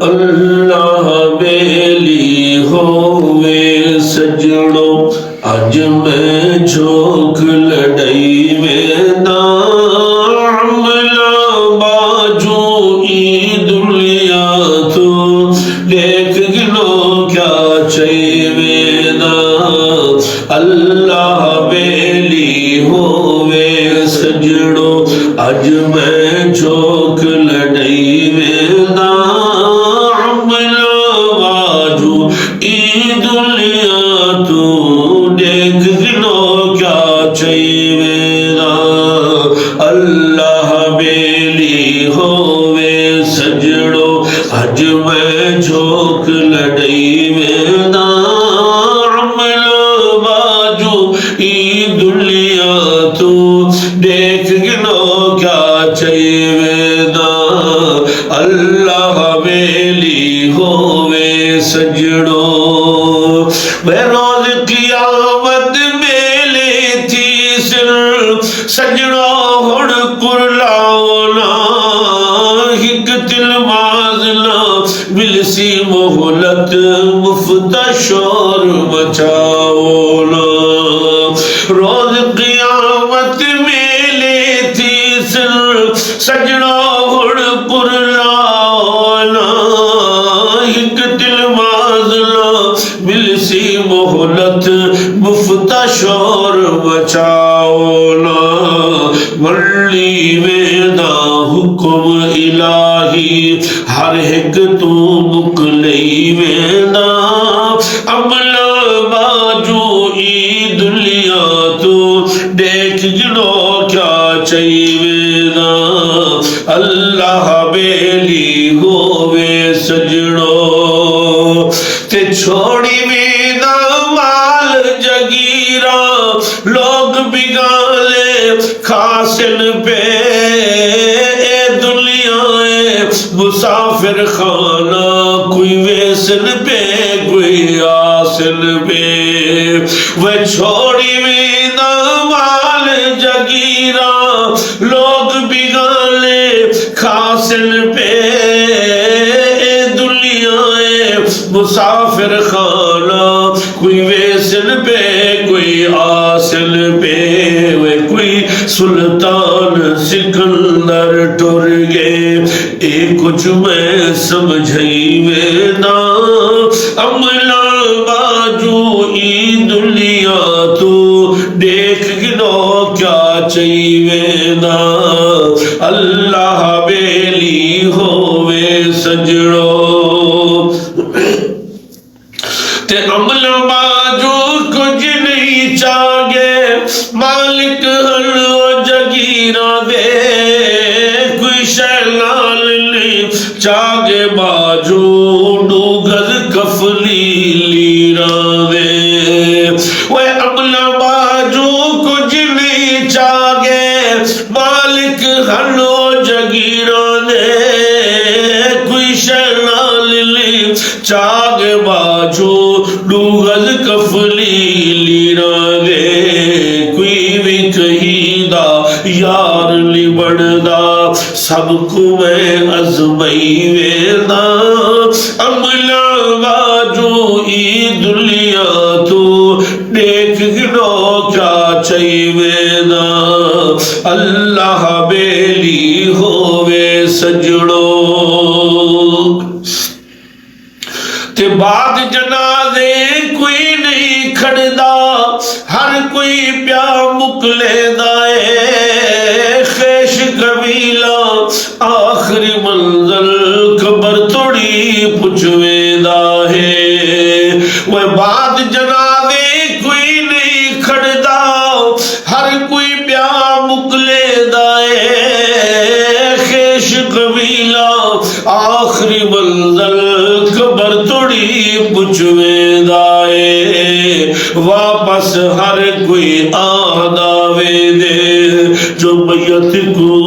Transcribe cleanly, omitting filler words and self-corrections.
اللہ بیلی ہووے سجڑو اج میں جھوک لڑائی وینداں عملہ باجو ای دنیا تو دیکھ گنو کیا چاہیے وینداں اللہ بیلی ہووے سجڑو اج میں جھوک لڑائی وینداں عملہ باجو ای دنیا تو دیکھ گنو کیا چاہیے وینداں اللہ بیلی ہووے سجڑو اج میں جھوک لڑائی وینداں عملہ باجو ای دنیا تو دیکھ گنو کیا چاہیے وینداں اللہ بیلی ہووے سجڑو میں روز قیامت میلے تھی سر سجڑو ہن کرلاونا ہک دل مازنا ملسی مہلت مفت شور مچاونا روز قیامت میلے تھی سر سجڑو ہن کرلاونا ہک دل مازنا ملسی مہلت مفت شور بچاؤنا ملی ویندہ حکم الہی ہر ایک تو مکلی ویندہ عملہ باجو ای دنیا تو دیکھ گنو کیا چاہیے ویندہ اللہ بیلی ہووے سجڑو تے چھوڑی ویندہ مال جگیرہ لوگ بگالے خاسن پہ اے دنیا مسافر خانہ کوئی ویسن پہ کوئی آسن پہ وہ چھوڑی ویندہ مال جگیرہ لوگ بگالے خاسن پہ اے دنیا مسافر خانہ کوئی ویسن پہ کوئی آسن پہ وہ کوئی سلطان سکندر ٹر گئے اے کچھ میں سمجھائی ویندہ عملہ باجو ای دنیا تو دیکھ گنو کیا چاہیے ویندہ اللہ بیلی ہووے سجڑو تے عملہ باجو کچھ نہیں چاہے مالک ہلو جگیرہ دے کوئی شہلال نہیں چاہے باجو ڈوگز کفلی لیرہ دے وہ عملہ باجو کچھ نہیں چاہے مالک ہلو جگیرہ دے کوئی شہلال نہیں چاہے باجو ڈوگز کفلی لیرہ دے کوئی بھی کہیں دا یار لبڑدا سب کو میں ازمائی ویندہ عملہ باجو ای دنیا تو دیکھ گنو کیا چاہیے ویندہ اللہ بیلی ہووے سجڑو تے بعد جنازے کوئی نہیں کھڑدا ہر کوئی پیا مکلے دائے خیش قبیلہ آخری منزل خبر توڑی پچھوے دا ہے وہ بعد جنازے کوئی نہیں کھڑدا ہر کوئی پیا مکلے دائے خیش قبیلہ آخری منزل خبر توڑی پچھوے دائے واپس ہر کوئی آدھاوے دے جو میت کو